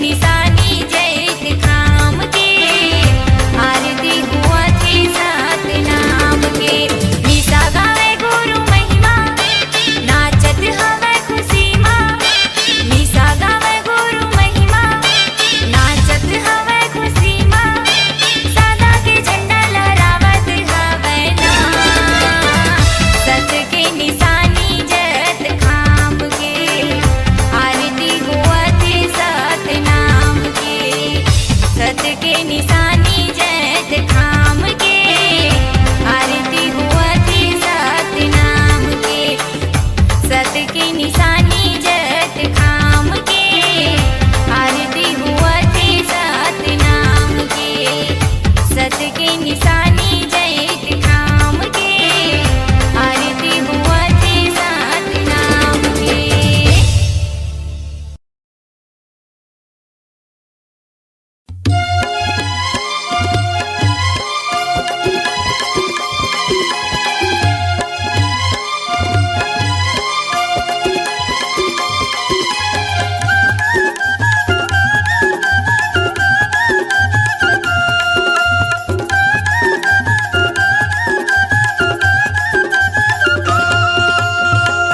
निशानी जैत खाम के आरती हुआ थी सतनाम के निशा गावे गुरु महिमा नाचत हवे खुशी माँ निशा गावे गुरु महिमा नाचत हवे खुशी माँ सदा के झंडा लहरावत हवे ना सत के निशानी जैत खाम के आरती हुआ थी सतनाम के सत के निशानी जैत खाम के आरती हुआ थी सतनाम के सत के निशानी जैत खाम के आरती हुआ थी सतनाम के सत के निशानी जैत खाम के आरती हुआ थी सतनाम के।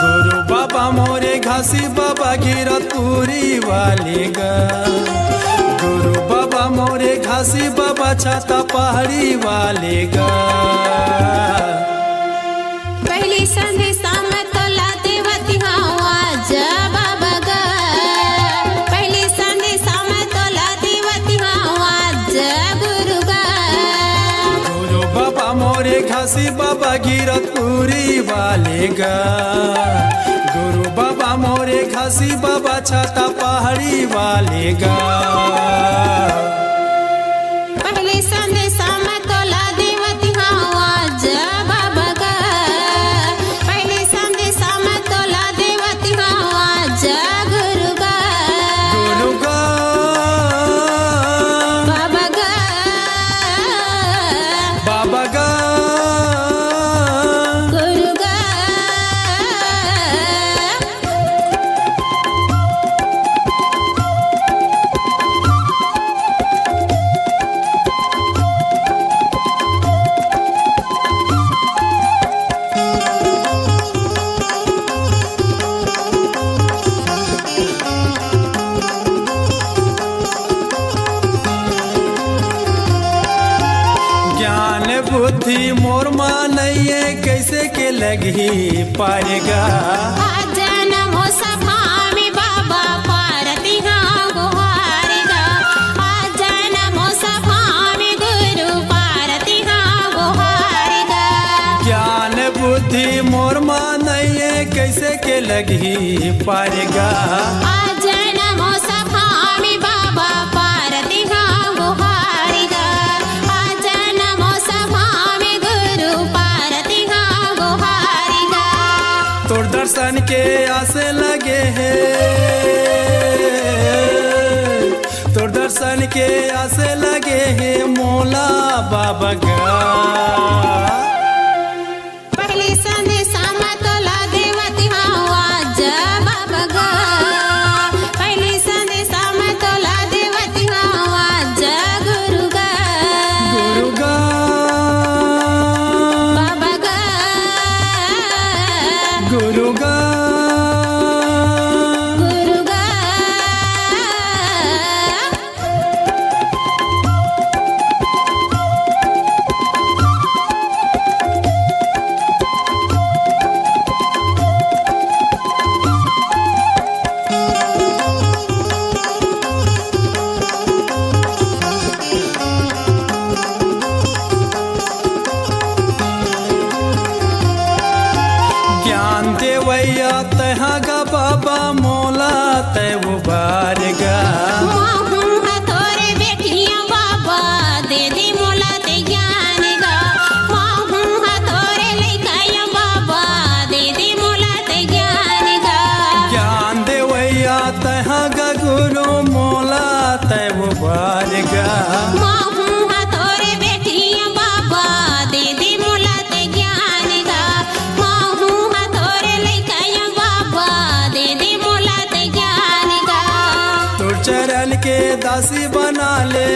गुरु बाबा मोरे घासी बाबा गिरतपुरी वाले गा गुरु बाबा मोरे घासी बाबा छाता पहाड़ी वाले गा पहली संदेशा में तोला देवती हवा जब बगा पहली संदेशा में तोला देवती हवा जब गुरुगा गुरु बाबा मोरे घासी बाबा गिरतपुरी वाले गा गुरु बाबा मोरे घासी बाबा छाता पहाड़ी वाले गा पहली संदेशा में तोला देवती हवा जब बगा पहली संदेशा में तोला देवती हवा जब गुरुगा गुरु गा बाबा गा बाबा गा गुरुगा ज्ञान बुद्धि मोर मानइए कैसे के लगी पाएगा जनम हो सभामी बाबा पारती हाँ गुहारिगा जनम हो सभामी गुरु पारती हाँ गुहारिगा ज्ञान बुद्धि मोर मानइए कैसे के लगी पाएगा जनम हो सभामी बाबा पारती हाँ गुहारिगा जनम हो सभामी गुरु पारती हाँ गुहारिगा तोर दर्शन के आसे लगे हैं तोर दर्शन के आसे लगे हैं मोला बाबा गा पहली संदेशा में तोला देवती हवा जब बगा पहली संदेशा में तोला देवती हवा जब गुरुगा गुरु गा बाबा गा गुरु गा गुरुगा ज्ञान देवैया तहाँ गा बाबा मोला तैव बार गा माहूँ हथोरे बेटियां बाबा दे दी मोला ते ज्ञान गा माहूँ हथोरे लेकाया बाबा दे दी मोला ते ज्ञान गा ज्ञान देवैया तहाँ गा गुरु मोला तैव बार गा माहूँ हथोरे बेटियां बाबा दे दी मोला ते ज्ञान गा माहूँ हथोरे लेकाया बाबा दे दी मोला ते ज्ञान गा चरण के दासी बना ले,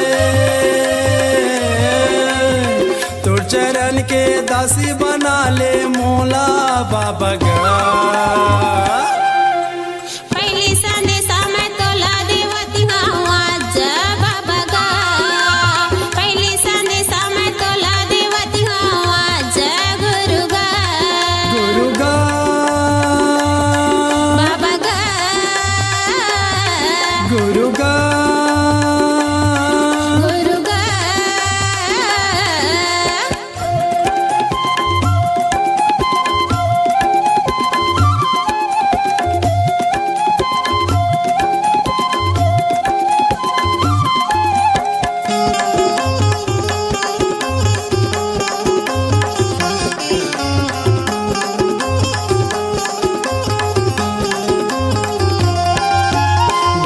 तोर चरण के दासी बना ले मोला बाबा गा। पहली संदेशा मैं तोला देवती आवाज बाबा गा, पहली संदेशा मैं तोला देवती आवाज गुरु गा, गुरु गा बाबा गा, गुरु गा गुरु गा।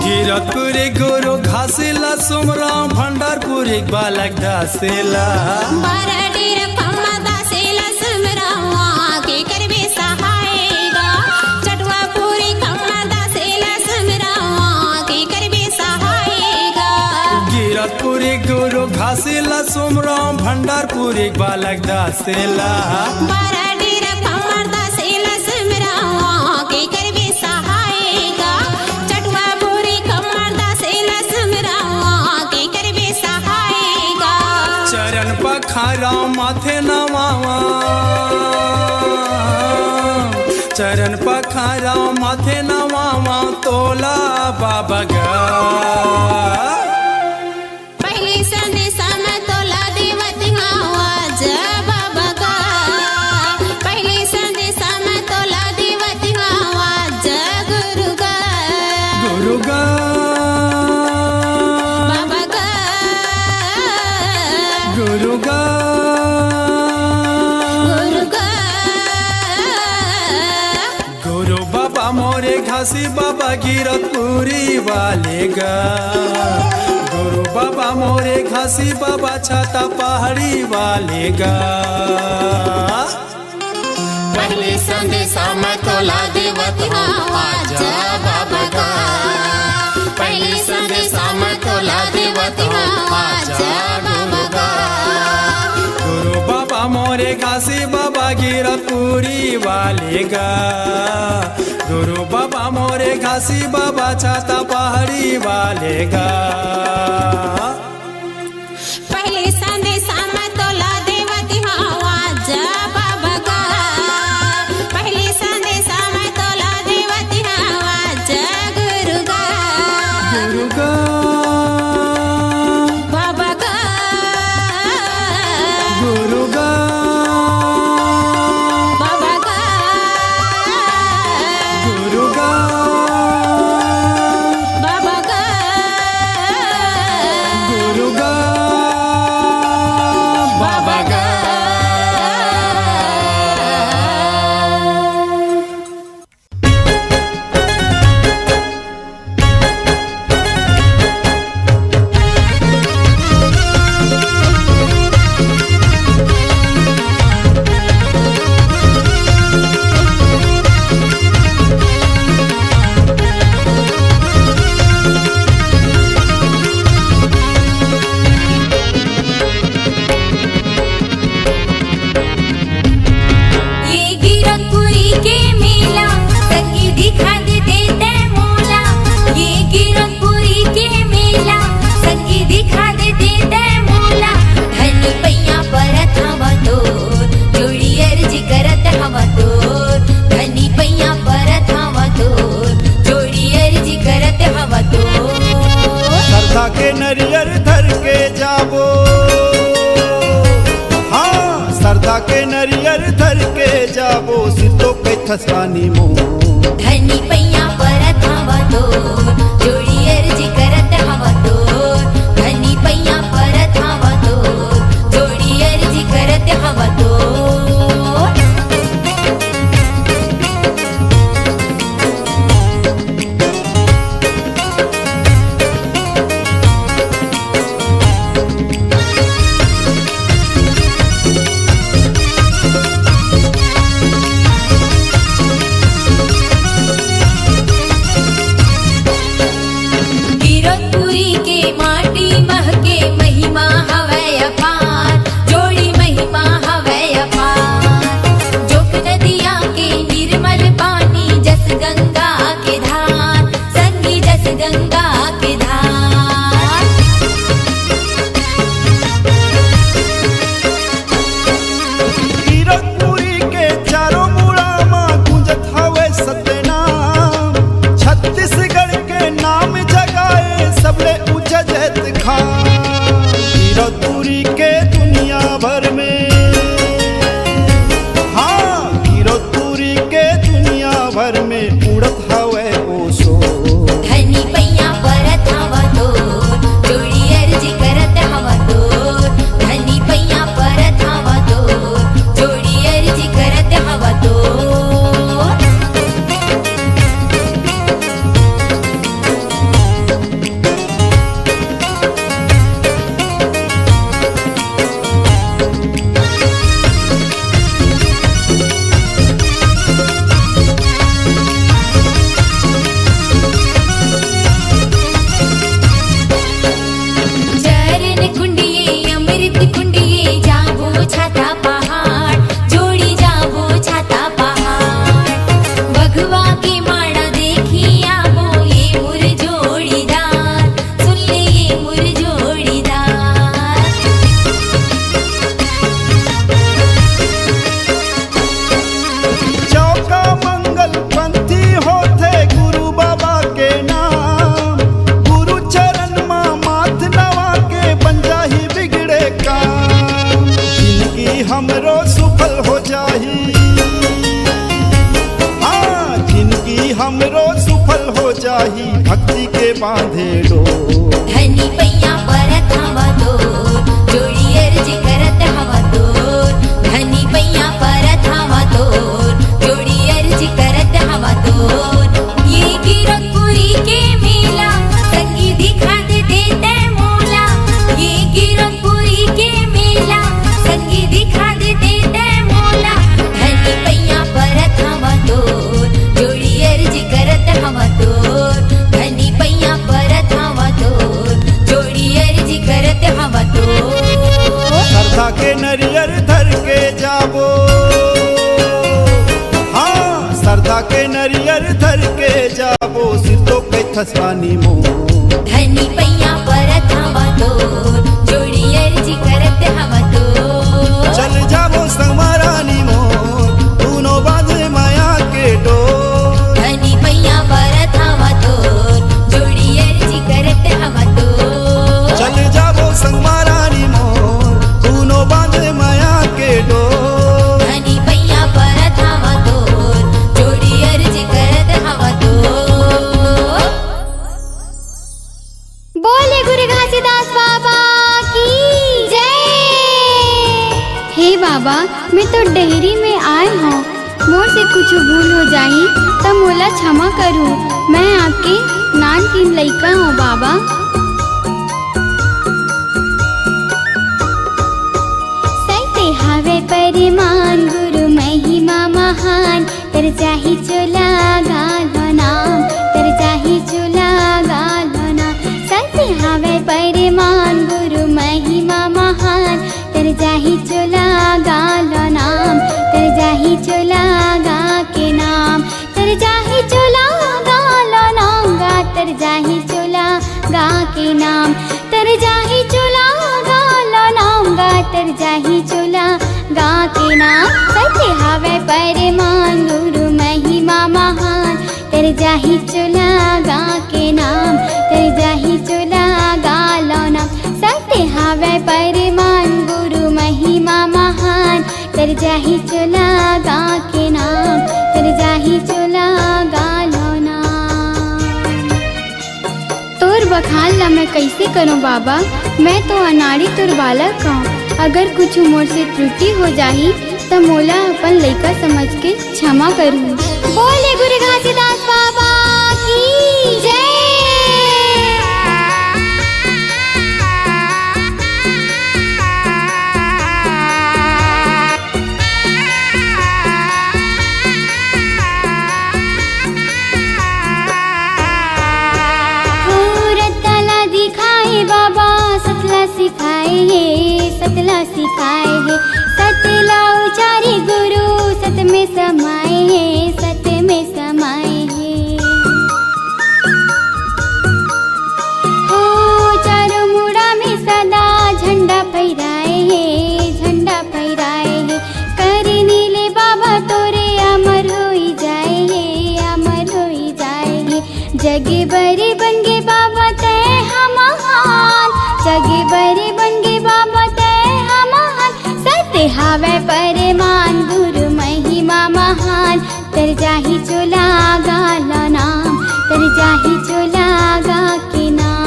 गिरतपुरी गुरु घासीला सुमरा भंडारपुरी बालक दासेला, बारडीर खम्मा दासेला सुमरावा के करबे सहायगा, चटवापुरी खम्मा दासेला सुमरावा के करबे सहायगा। गिरतपुरी गुरु घासीला सुमरा भंडारपुरी बालक दासेला, बारडीर खम्मा दासेला सुमरावा के करबे सहायगा, चटवापुरी खम्मा दासेला सुमरावा के करबे सहायगा। चरण पखारा माथे नवावा, चरण पखारा माथे नवावा तोला बाबा गा। पहली संदेशा मैं तोला देवती आवाज बाबा गा, पहली संदेशा मैं तोला देवती आवाज गुरु गा, गुरु गा बाबा गा, गुरु गा गुरु गा। गुरु बाबा मोरे घासी बाबा गिरतपुरी वाले गा, गुरु बाबा मोरे घासी बाबा छाता पहाड़ी वाले गा। पहली संदेशा मैं तोला देवती आवाज बाबा गा, पहली संदेशा मैं तोला देवती आवाज बाबा गा। गुरु बाबा मोरे घासी बाबा गिरतपुरी वाले गा, गुरु बाबा मोरे घासी बाबा छाता पहाड़ी वाले गा। पहली संदेशा मैं तोला देवती आवाज बाबा गा, पहली संदेशा मैं तोला देवती आवाज गुरु गा, गुरु गा बाबा गा, गुरु गा बाबा गा, गुरु गा बाबा गा, गुरु गा बाबा गा। ये गिरतपुरी के मेला सखी दिखा दे देते मोला, ये गिरतपुरी के मेला सखी दिखा दे देते मोला। धनी पैया परत हवा तोर जोड़ी अर्जी करत हवा तोर, धनी पैया परत हवा तोर जोड़ी अर्जी करत हवा तोर। श्रद्धा के नरियर धर के जाबो, हाँ श्रद्धा के नरियर धर के जाबो, सिद्धो कैथसानी मो। धनी पैया परत हवा तोर जोड़ी अर्जी करत हवा तोर, धनी पैया परत हवा तोर जोड़ी अर्जी करत हवा तोर। गंगा के धार। कीरतपुरी के चारों मुड़ा माँ गुंजत हवे सतनाम। छत्तीसगढ़ के नाम जगाए सबले ऊंचा जैत खान। कीरतपुरी के दुनिया भर में, हाँ कीरतपुरी के दुनिया भर में उड़त हवे ओसो। धनी पैया परत हवा तोर, जोड़ी अर्जी करत हवा तोर। धनी पैया परत हवा तोर, जोड़ी अर्जी करत हवा तोर। चरण कुंडिये अमृत कुंडिये जाबो छाता पहाड़, जोड़ी जाबो छाता पहाड़। बघवा के माड़ा देखी आबो ये मुर जोड़ीदार, सुन ले ये मुर जोड़ीदार। चौका मंगल पंथी होते गुरु बाबा के नाम। गुरु चरण माँ माथ नवा के बन जाही बिगड़े काम। जिंदगी हमरो सुफल हो जाही, हाँ जिंदगी हमरो सुफल हो जाही। भक्ति के बांधे डो। धनी पैया परत हवा तोर, जोड़ी अर्जी करत हवा तोर। धनी पैया परत हवा तोर, जोड़ी अर्जी करत हवा तोर। ये कीरतपुरी के मेला संगी दिखा दे देते मोला। ये कीरतपुरी के मेला संगी दिखा दे देते मोला। धनी पैया परत हवा तोर, जोड़ी अर्जी करत हवा तोर। धनी पैया परत हवा तोर, जोड़ी अर्जी करत हवा तोर। श्रद्धा के नरियर धर के जाबो, हाँ श्रद्धा के नरियर धर के जाबो। सिर तो के थसानी मो। धनी पैया परत हवा तोर, जोड़ी अर्जी करत हवा तोर। चल जाबो संगमारानी मो, दोनों बांधे माया के डोर। धनी पैया परत हवा तोर, जोड़ी अर्जी करत हवा तोर। चल जाबो संगमारानी मो, दोनों बांधे माया के डोर। धनी पैया परत हवा तोर, जोड़ी अर्जी करत हवा तोर। बोले गुरु घासीदास बाबा की जय। हे बाबा, मैं तो डेहरी में आए हूँ। मोर से कुछ भूल हो जाई तो मोला क्षमा करू। मैं आपके नान की लइका हूँ बाबा। सैते हावे परिमान गुरु महिमा महान। तर जाही चोला गालो नाम, तर जाही चोला गालो नाम। सैते हावे परिमान गुरु महिमा महान। तर जाही चोला गालो नाम, तर जाही चोला गा के नाम। तर जाही चोला गालो नाम गा, तर जाही चोला गा के नाम। तर जाही चोला गालो नाम गा, तर जाही चोला गा के नाम। सत्य हावे परिमान गुरु महिमा महान। तर जाही चोला गा के नाम, तर जाही चोला गालो नाम। सत्य हावे परिमान गुरु महिमा महान। तर जाही चोला गा के नाम, तर जाही चोला गालो नाम। तोर बखान ला मैं कैसे करूं बाबा? मैं तो अनाड़ी तोर बालक हूँ। अगर कुछ मोर से त्रुटि हो जाही तो मोला अपन लइका समझ के क्षमा करू। बोले गुरु घासीदास बाबा की जय। सतला सिखाए है, सतला उचारे गुरु सत में समाए है, सत में समाए है। बड़े बन गे बाबा तय हम महान, जगे बड़े बन गे बाबा तय हम महान। सत्य हावे परमान गुरु महिमा महान, तर जाहि जो लागा ला नाम, तर जाहि जो लागा के नाम।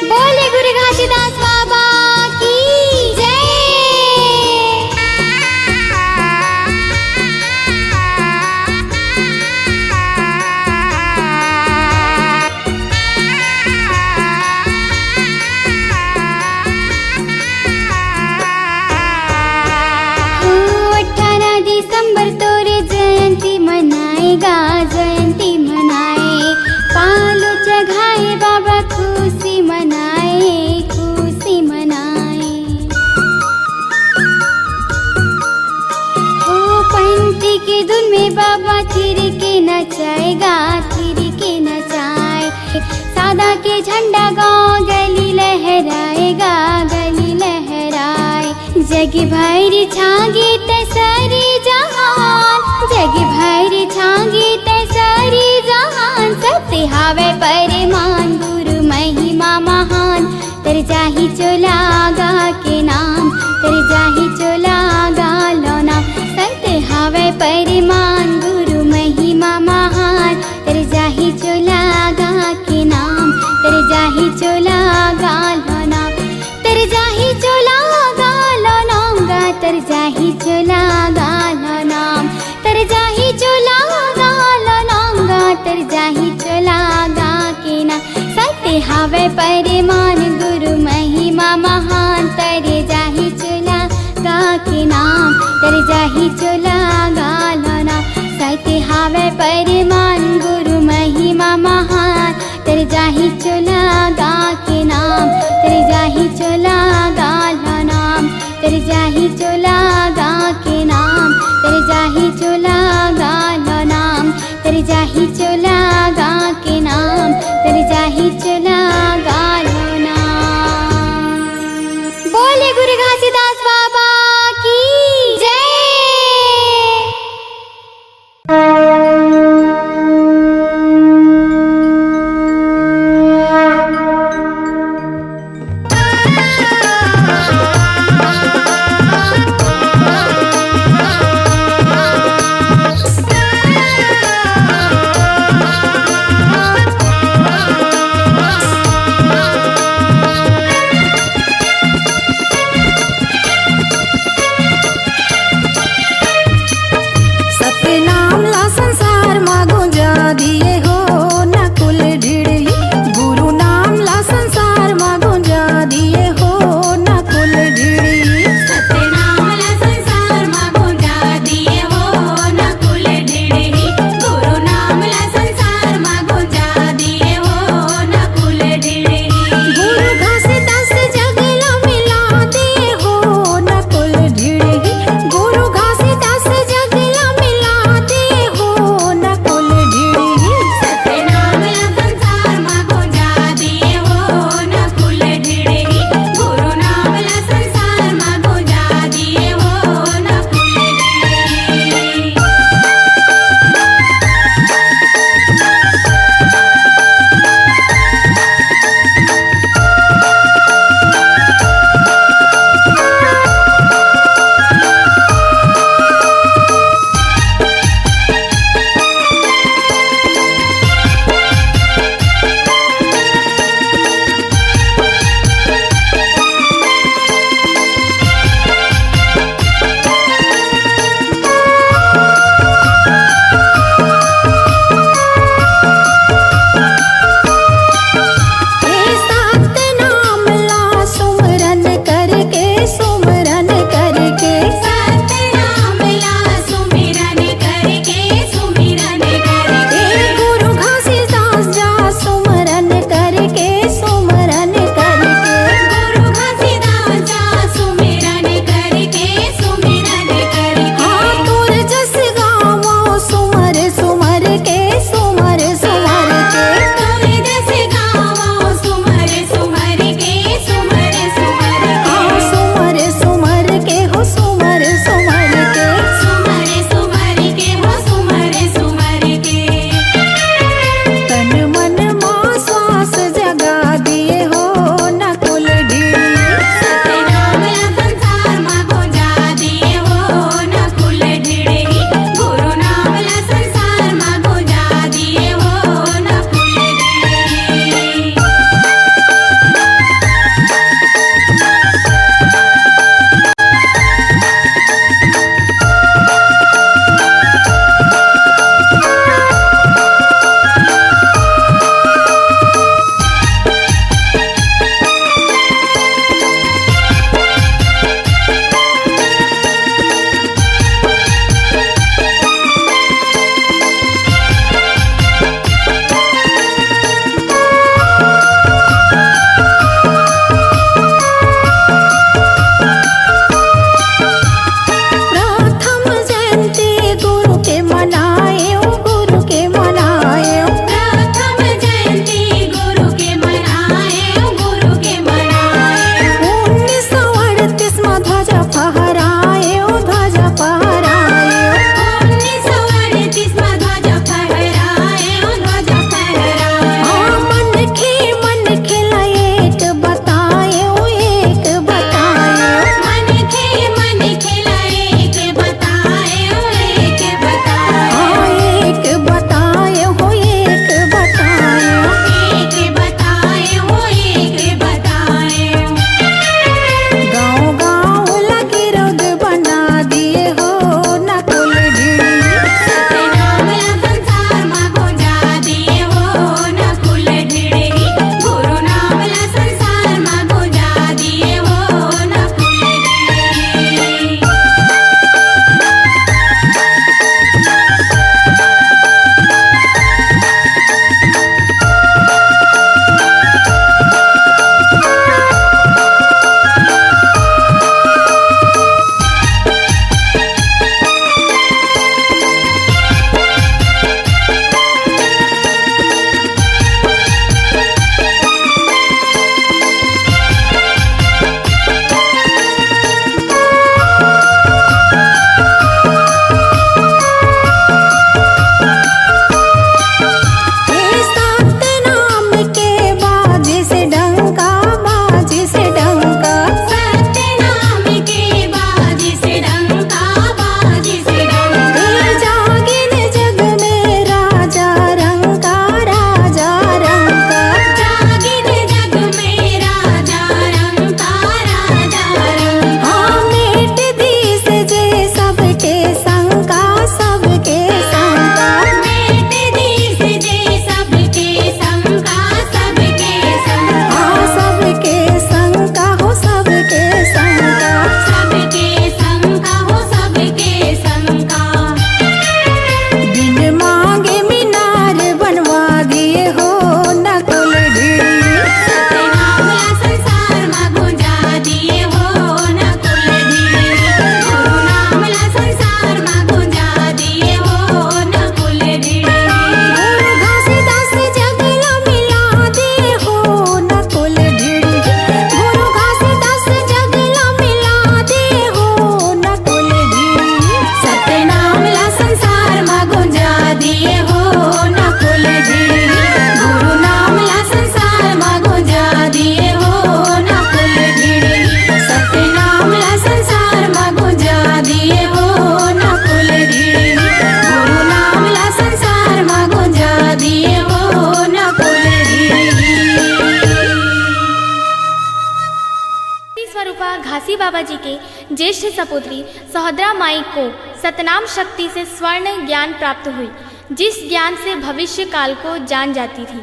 बोले गुरु घासीदास बाबा की जय। ओ 18 दिसंबर तोरे जयंती मनाएगा, जयंती मनाए पालो चढ़ाए बाबा, खुशी मनाए, खुशी मनाए। ओ पंती के धुन में बाबा थिर के नचाएगा, थिर के नचाए। सादा के झंडा गाँव गली लहराएगा, गली लहराए। जग भर छागे तैसारी जहान, जग भर छागे तैसारी जहान। सत्य हावे परमान गुरु महिमा महान, तर जाहि जो लागा के नाम, तर जाहि जो लागा लो नाम। सत्य हावे परमान गुरु महिमा महान, तर जाहि जो लागा के नाम, तर जाहि जो लागा लो नाम, तर जाहि जो लागा लो नाम गा, तर जाहि जो लागा लो नाम, तर जाहि जो लागा लो नाम गा, तर जाहि जो लागा के नाम। सत्य हावे परमान गुरु महिमा महान, तर जाहि जो लागा के नाम, तर जाहि जो लागा लो नाम। सत्य हावे परमान गुरु महिमा महान, तर जाहि जो लागा के नाम, तर जाहि जो लागा लो नाम, तर जाहि जो लागा के नाम, तर जाहि जो लागा लो नाम, तर जाहि जो लागा के नाम, तर जाहि जो लागा लो नाम। बोले गुरु घासीदास बाबा की जय। फहराए ओ ध्वजा फहराए 1938 में ध्वजा फहराए ओ ध्वजा फहराए मन खेला एक बताए ओ एक बताए मन खेला एक बताए ओ एक बताए एक बताए हो एक बताए एक बताए हो एक बताए गाँव गाँव लगी रोड बना दिए हो नकुल ढिड़ी सत्यनाम संसार माँ गुंजा दिए हो नकुल ढिड़ी गुरु नाम संसार माँ गुंजा दिए हो नकुल ढिड़ी सतनाम के बाजी से डंका बाजी से डंका सतनाम के बाजी से डंका बाजी से डंका जागिन जग में राजा रंका राजा रंका जागिन जग में राजा रंका राजा रंका मेट दी से जे सबके शंका सबके शंका मेट दी से जे सबके शंका सबके शंका सबके शंका हो सबके शंका सबके शंका हो सबके शंका बिन मांगे मीनार बनवा दिए हो नकुल ढिड़ी सत्यनाम संसार माँ गुंजा दिए हो नकुल ढिड़ी गुरु नाम संसार माँ गुंजा दिए हो नकुल ढिड़ी गुरु घासीदास जगला मिला दिए हो नकुल ढिड़ी गुरु घासीदास जगला मिला दिए हो नकुल ढिड़ी सत्यनाम संसार माँ गुंजा दिए हो नकुल ढिड़ी गुरु नाम संसार माँ गुंजा दिए हो नकुल ढिड़ी सत्यनाम संसार माँ गुंजा दिए हो नकुल ढिड़ी गुरु नाम संसार माँ गुंजा दिए हो नकुल ढिड़ी स्वरूपा घासी बाबा जी के ज्येष्ठ सपुत्री सहोदरा माई को सतनाम शक्ति से स्वर्ण ज्ञान प्राप्त हुई, जिस ज्ञान से भविष्य काल को जान जाती थी।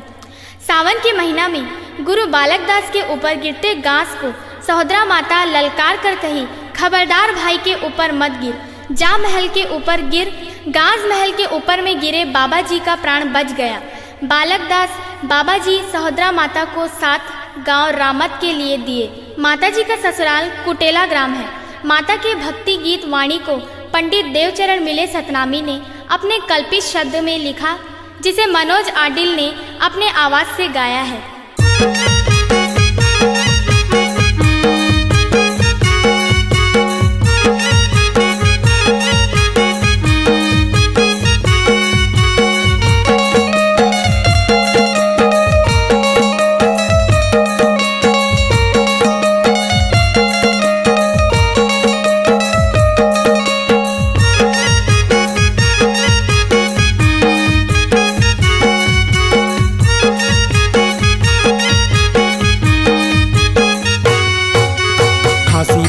सावन के महीना में गुरु बालक दास के ऊपर गिरते घास को सहोदरा माता ललकार कर कही, खबरदार भाई के ऊपर मत गिर। जा महल के ऊपर गिर। गाज महल के ऊपर में गिरे बाबा जी का प्राण बच गया। बालक दास बाबा जी सहोदरा माता को 7 गांव रामत के लिए दिए। माता जी का ससुराल कुटेला ग्राम है। माता के भक्ति गीत वाणी को पंडित देवचरण मिले सतनामी ने अपने कल्पित शब्द में लिखा, जिसे मनोज आडिल ने अपने आवाज से गाया है।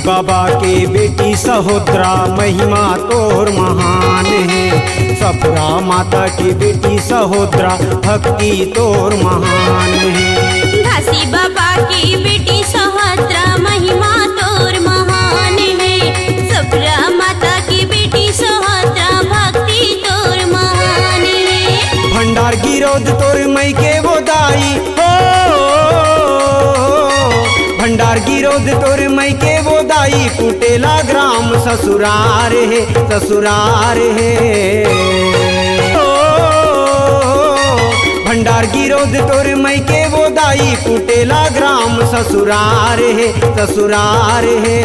बाबा के बेटी सहोदरा महिमा तोर महान है। सपुरा माता की बेटी सहोदरा भक्ति तोर महान है। घासी बाबा की बेटी सहोदरा महिमा तोर महान है। सपुरा माता की बेटी सहोदरा भक्ति तोर महान है। भंडार गिरोध तोर मई के बोदाई हो, भंडार गिरोध तोर मई के बोदाई। कुटेला ग्राम ससुरार है, ससुरार है। भंडार गिरोध तोर मई के बोदाई। कुटेला ग्राम ससुरार है, ससुरार है।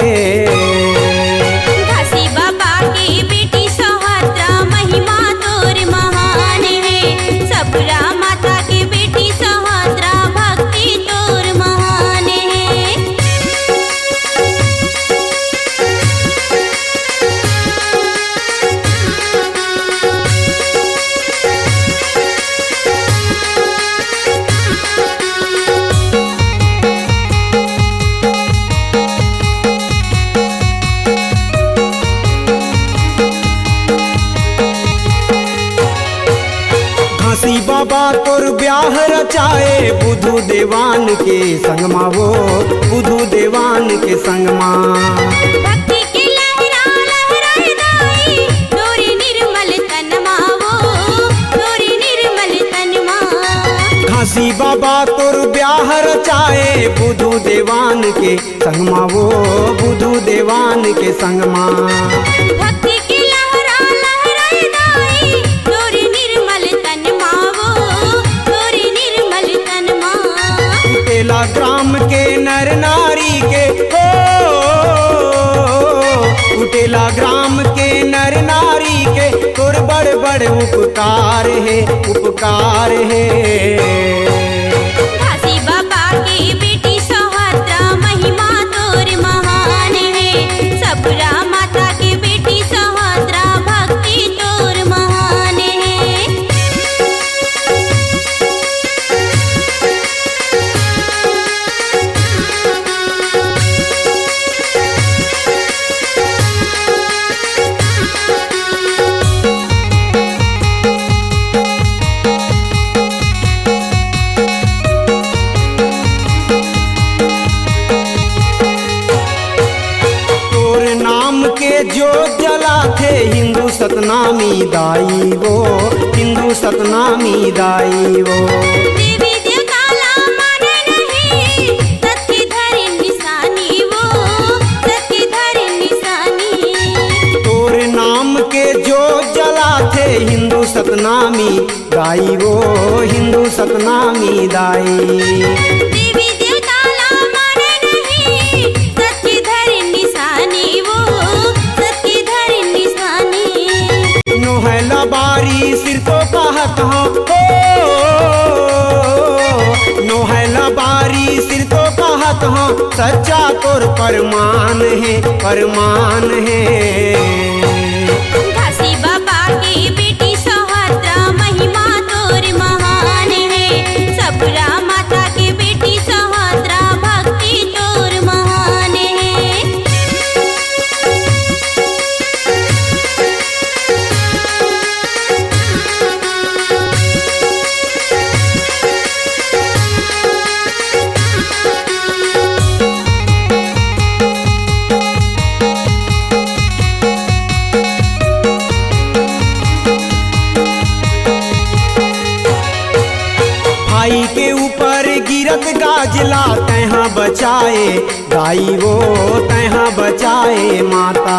बाबा तोर ब्याह रचाए बुधु देवान के संगमा वो बुधु देवान के संगमा। भक्ति की लहरा लहराए दाई तोरी निर्मल तनमा वो तोरी निर्मल तनमा। घासी बाबा तोर ब्याह रचाए बुधु देवान के संगमा वो बुधु देवान के संगमा। भक्ति की लहरा लहराए दाई तोरी निर्मल तनमा वो तोरी निर्मल तनमा। कुटेला ग्राम के नर नारी के कुटेला ग्राम के नर नारी के तोर बड़ बड़ उपकार है उपकार है। घासी बाबा की बेटी सौहात्रा महिमा तोर महान है। सबरा माता की बेटी सौहात्रा भक्ति तोर महान है। तोर नाम के जो जला थे हिंदू सतनामी दाई वो हिंदू सतनामी दाई वो। देवी देवताला माने नहीं सत्य धरि निशानी वो सत्य धरि निशानी। तोर नाम के जो जला थे हिंदू सतनामी दाई वो हिंदू सतनामी दाई। देवी देवताला माने नहीं सत्य धरि निशानी वो सत्य धरि निशानी। नोहला बारी सिर तो कहत हूँ नोहला बारी सिर तो कहत हूँ सच्चा तोर परमान है परमान है। घासी बाबा की बेटी सौहात्रा महिमा तोर महान है। सबरा माता की बेटी सौहात्रा भक्ति तोर महान है। भाई के ऊपर गिरत गाजला तहाँ बचाए दाई वो तहाँ बचाए माता।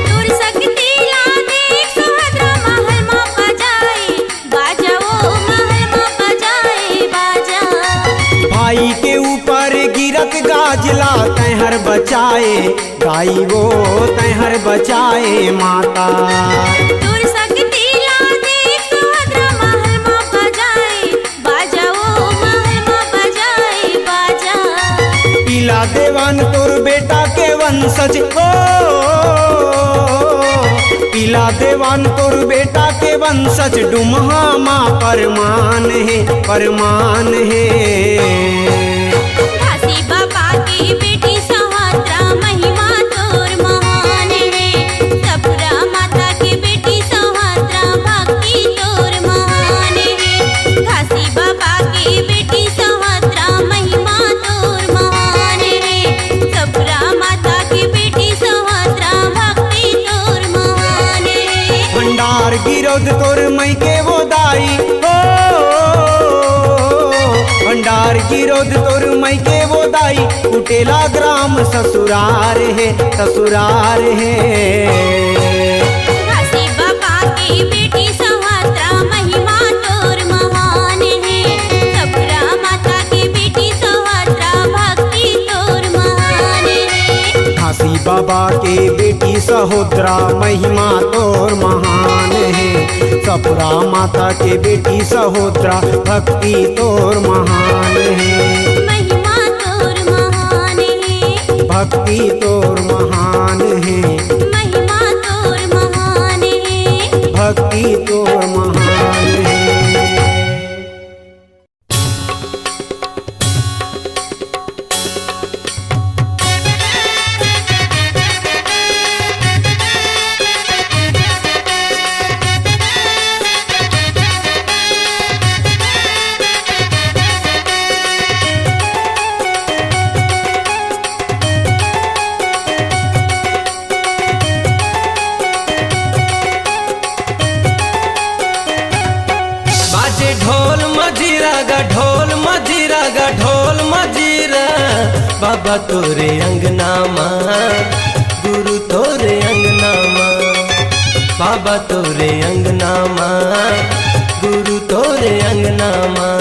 तोर शक्ति ला देख सौहात्रा महल में बजाए बाजा वो महल में बजाए बाजा। भाई के ऊपर गिरत गाजला तहर बचाए दाई वो तहर बचाए माता। तोर शक्ति ला देख सौहात्रा महल में बजाए बाजा वो महल में बजाए बाजा। पीला देवान तोर बेटा के वंशज पीला देवान तोर बेटा के वंशज डुमहा माँ परमान है परमान है। घासी बाबा की बेटी सौहात्रा महिमा तोर महान है। सबरा माता की बेटी सौहात्रा भक्ति तोर महान है। घासी बाबा की बेटी सौहात्रा महिमा तोर महान है। सबरा माता की बेटी सौहात्रा भक्ति तोर महान है। भंडार गिरोध तोर मई के वो दाई भंडार गिरोध तोर मई के वो दाई कुटेला ग्राम ससुरार है ससुरार है। घासी बाबा की बेटी सौहात्रा महिमा तोर महान है। सबरा माता की बेटी सौहात्रा भक्ति तोर महान है। घासी बाबा के बेटी सहोदरा महिमा तोर महान है। सपुरा माता के बेटी सहोदरा भक्ति तोर महान है। महिमा तोर महान है। भक्ति तोर महान है। महिमा तोर महान है। भक्ति तोर महान है। बाबा तोरे अंगना माँ गुरु तोरे अंगना माँ बाबा तोरे अंगना माँ गुरु तोरे अंगना माँ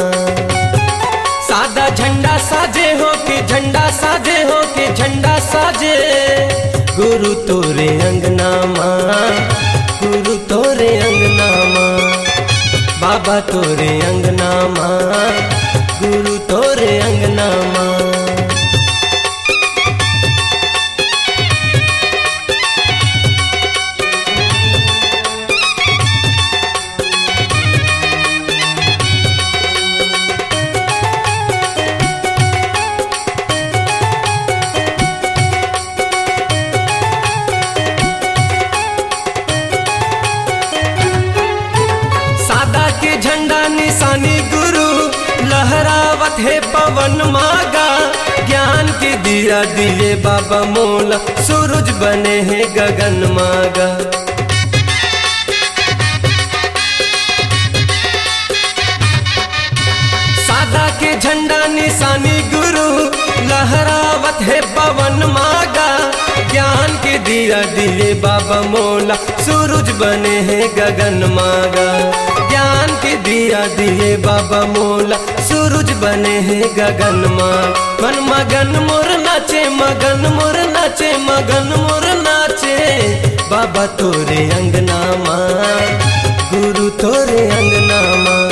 सादा झंडा साजे हो के झंडा साजे हो के झंडा साजे गुरु तोरे अंगना माँ गुरु तोरे अंगना माँ बाबा तोरे अंगना माँ गुरु तोरे अंगना माँ झंडा निशानी गुरु लहरावत है पवन मागा ज्ञान के दिया दिए बाबा मोला सूरज बने हैं गगन मागा सादा के झंडा निशानी गुरु लहरावत है पवन मागा ज्ञान के दिया दिए बाबा मोला सूरज बने हैं गगन मागा ज्ञान के दिया दिए बाबा मोला सूरज बने हैं गगन माँ मन मगन मोर नाचे मगन मोर नाचे मगन मोर नाचे बाबा तोरे अंगना माँ गुरु तोरे अंगना माँ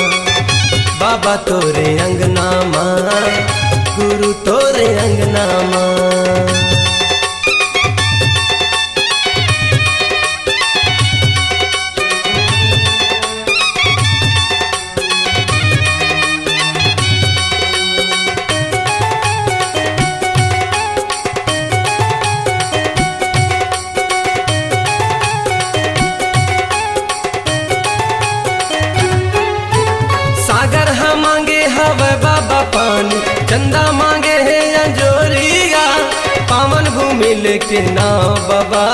बाबा तोरे अंगना माँ गुरु तोरे अंगना माँ मांगे हवे बाबा पानी चंदा मांगे है अंजोरिया पावन भूमि लेके नाव बाबा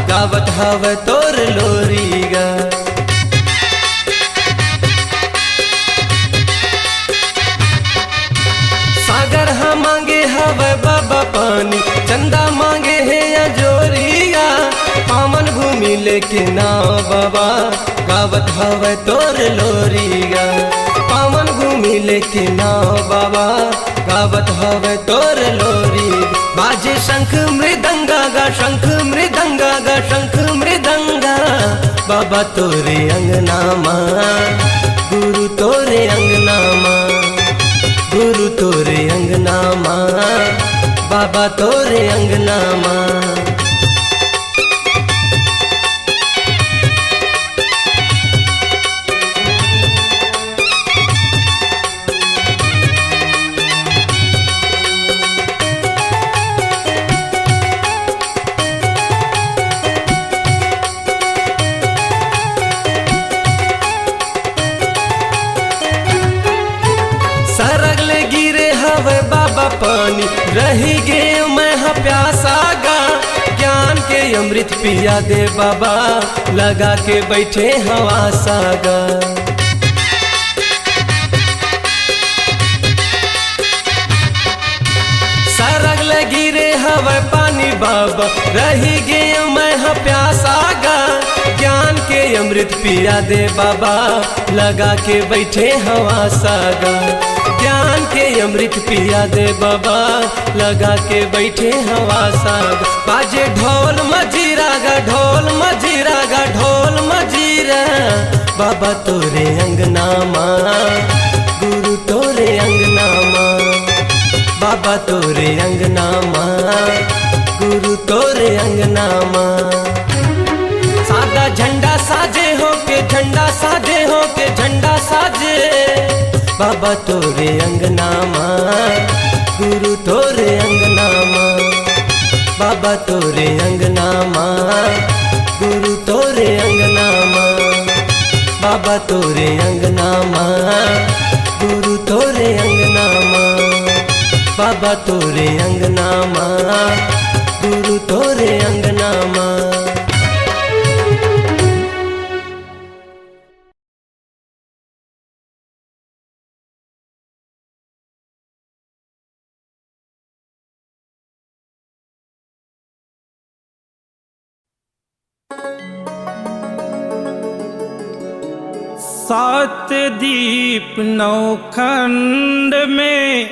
गावत हवे तोर लोरिया सागर हम मांगे हवे बाबा पानी चंदा मांगे है अंजोरिया पावन भूमि लेके नाव बाबा गावत हवे तोर लोरिया पावन भूमि लेके नाव बाबा गावत हवे तोर लोरी बाजे शंख मृदंगा गा शंख मृदंगा गा शंख मृदंगा बाबा तोरे अंगना माँ गुरु तोरे अंगना माँ गुरु तोरे अंगना माँ बाबा तोरे अंगना माँ सरगले गिरे हवे बाबा पानी रही गे मैं प्यासा गा ज्ञान के अमृत पिया दे बाबा लगा के बैठे हवा सागा सरगले गिरे हवे पानी बाबा रही गे मैं प्यासा गा ज्ञान के अमृत पिया दे बाबा लगा के बैठे हवा सागा ज्ञान के अमृत पिया दे बाबा लगा के बैठे हवा साग बाजे ढोल मजीरा गा ढोल मजीरा गा ढोल मजीरा बाबा तोरे अंगना माँ गुरु तोरे अंगना माँ बाबा तोरे अंगना माँ गुरु तोरे अंगना माँ सादा झंडा साजे हो के झंडा साजे हो के झंडा साजे बाबा तोरे अंगना माँ गुरु तोरे अंगना माँ बाबा तोरे अंगना माँ गुरु तोरे अंगना माँ बाबा तोरे अंगना माँ गुरु तोरे अंगना माँ बाबा तोरे अंगना माँ गुरु तोरे अंगना माँ। सात दीप नौ खंड में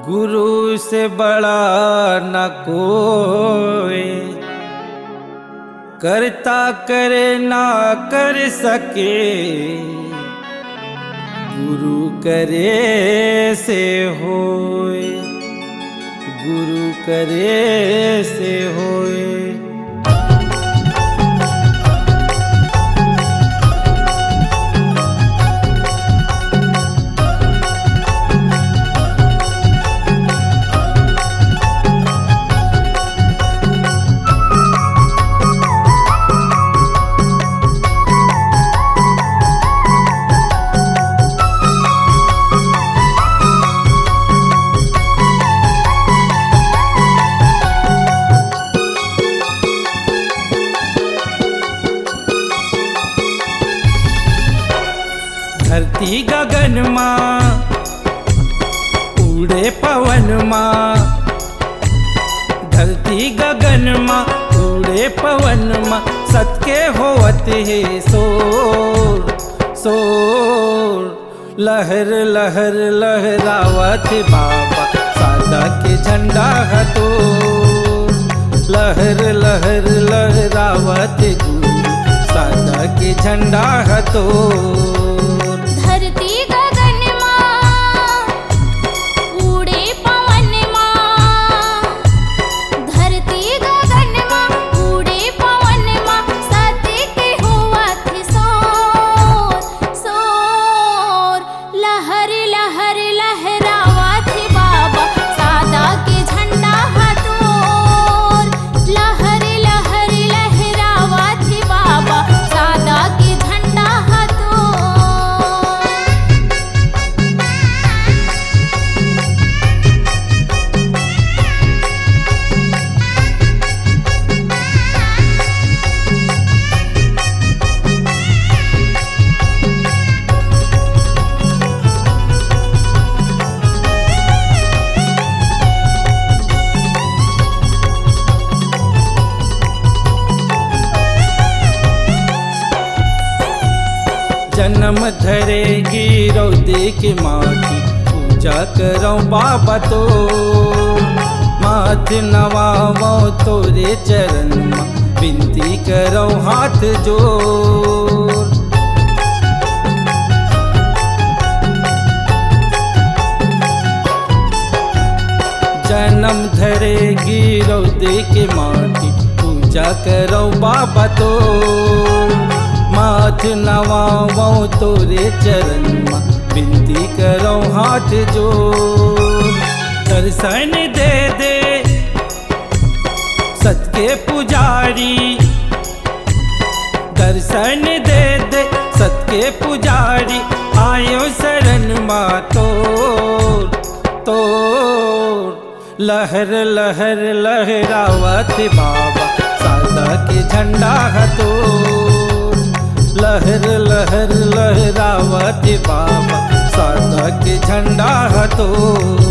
गुरु से बड़ा न कोई, करता करे ना कर सके, गुरु करे से होए, गुरु करे से होए। धरती गगन माँ उड़े पवन माँ, धरती गगन माँ उड़े पवन माँ, सत्के होवत है शोर शोर। लहर लहर लहरावत बाबा सादा के झंडा हतो, लहर लहर लहरावत गुरु सादा के झंडा हतो। धरती गगन माँ उड़े पवन माँ, धरती गगन माँ उड़े पवन माँ, सत्के होवत शोर शोर। लहर लहर लहरावत बाबा सादा के झंडा हतोर, लहर लहर लहरावत बाबा सादा के झंडा हतोर। जन्म धरेगी रौदे की माटी, पूजा करो बाबा तो माथ नवावो तोरे चरण माँ, विनती करो हाथ जोड़। जन्म धरेगी रौदे की माटी, पूजा करो बाबा तो माथ नवावो तोरे चरण माँ, विनती करो हाथ जोड़। दर्शन दे दे सत्के पुजारी, दर्शन दे दे सत्के पुजारी, आयो शरण माँ तोर तोर। लहर लहर लहरावत बाबा सादा के झंडा हतोर, लहर लहर लहरावत बाबा सादा के झंडा हतोर।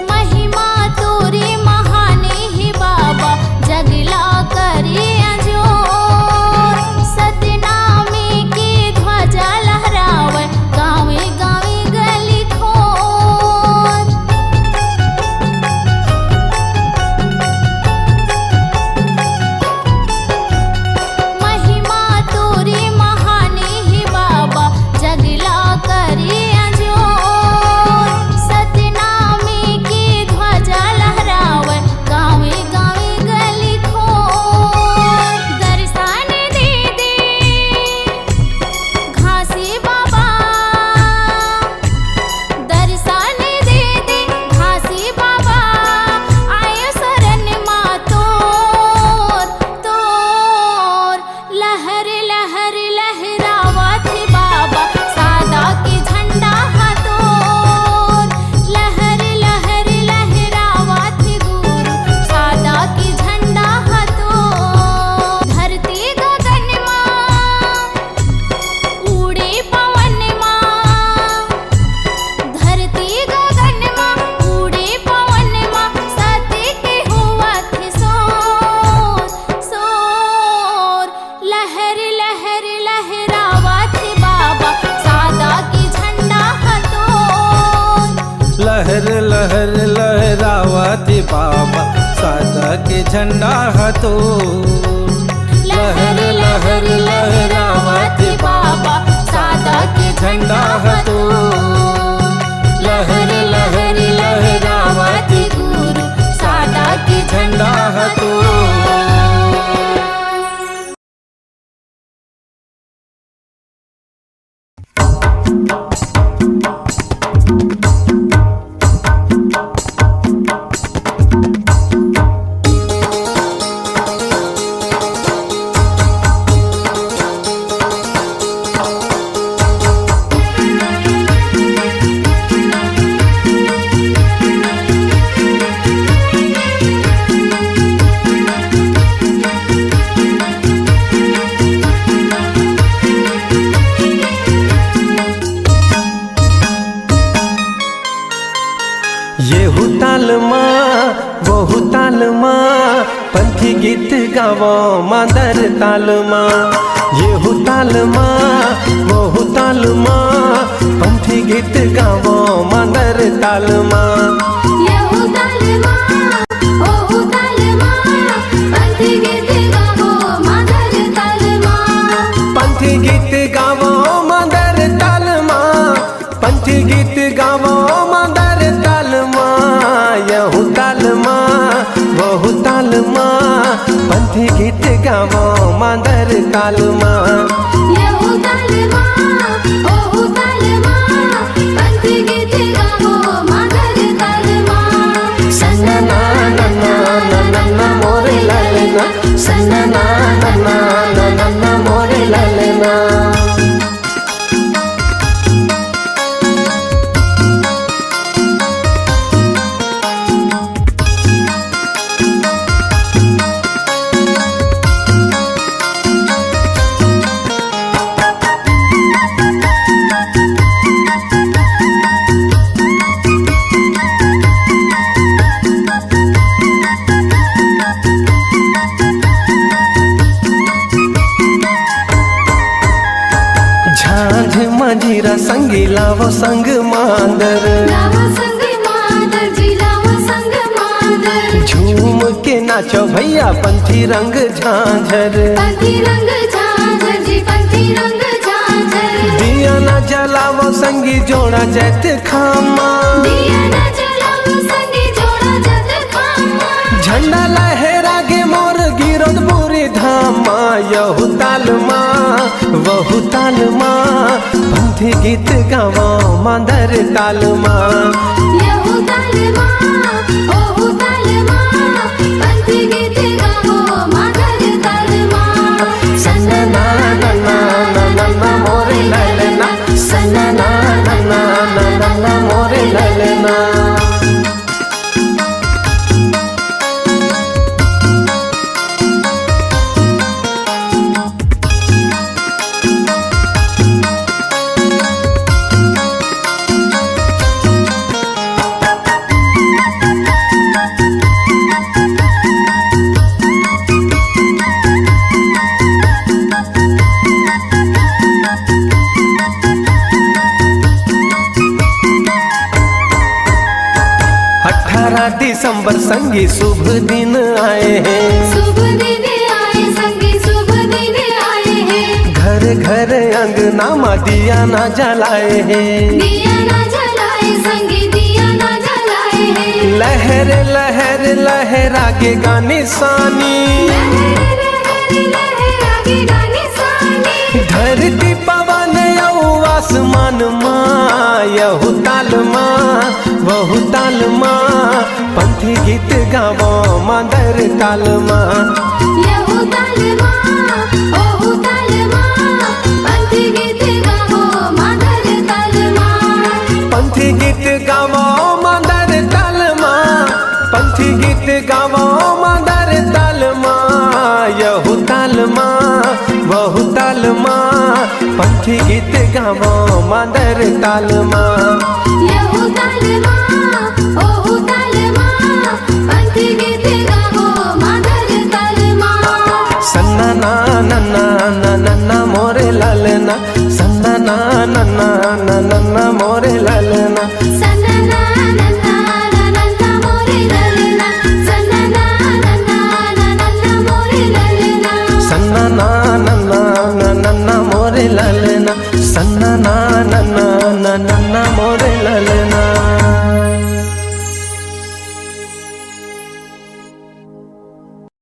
महिमा लहर लहरावती बाबा सादा के झंडा हतो लहर लहर लहरावती बाबा सादा के झंडा हतो लहर लहर लहरावती गुरु सादा के झंडा हतो। पंथी गीत गावो मादर ताल माँ येहू ताल माँ वहू ताल माँ पंथी गीत गावो मादर ताल माँ येहू ताल माँ ओहू ताल माँ पंथी गीत गावो मादर ताल माँ पंथी गीत गावो मादर ताल माँ पंथी गीत गावो मादर ताल माँ येहू ताल माँ वहू ताल माँ पंथी गीत गावो मादर ताल माँ येहू ताल माँ ओहू ताल माँ पंथी गीत गावो मादर ताल माँ सन्ना ना ना ना ना ना ना मोरे लालना सन्ना ना ना ना ना ना ना मोरे लालना। मंजीरा संगी लावो संग मांदर लावो संग मादर जी लावो संग मादर झूम के नाचो भैया पंथी रंग झांझर पंथी रंग झांझर जी पंथी रंग झांझर दिया ना जलावो संगी जोड़ा जैत खामा दिया ना जलावो संगी जोड़ा जैत खामा झंडा लहरा गे मोर गिरोद बुरी धामा यहू ताल माँ वहू ताल माँ पंथी गीत गावो मादर ताल माँ येहू ताल माँ ओहू ताल माँ पंथी गीत गावो मादर ताल माँ सन्ना ना ना ना ना ना ना मोरे लालना सन्ना ना ना ना ना ना ना मोरे लालना। दिसंबर संगी शुभ दिन आए हैं शुभ दिन आए संगी शुभ दिन आए हैं घर घर अंगना में दिया ना जलाए हैं दिया ना जलाए संगी दिया ना जलाए हैं लहर लहर लहरा के गाने सानी धरती पवन आसमान माँ यहू ताल माँ वहू ताल माँ पंथी गीत गावो मादर ताल माँ येहू ताल माँ ओहू ताल माँ पंथी गीत गावो मादर ताल माँ पंथी गीत गावो मादर ताल माँ पंथी गीत गावो मादर ताल माँ यहू ताल माँ वहू ताल माँ पंथी गीत गावो मादर ताल माँ येहू ताल माँ ओहू ताल माँ पंथी गीत गावो मादर ताल माँ सन्ना ना ना ना ना ना ना मोरे लालना सन्ना ना ना ना ना ना ना मोरे लालना सन्ना ना ना ना नन्ना नन्ना मोरे लल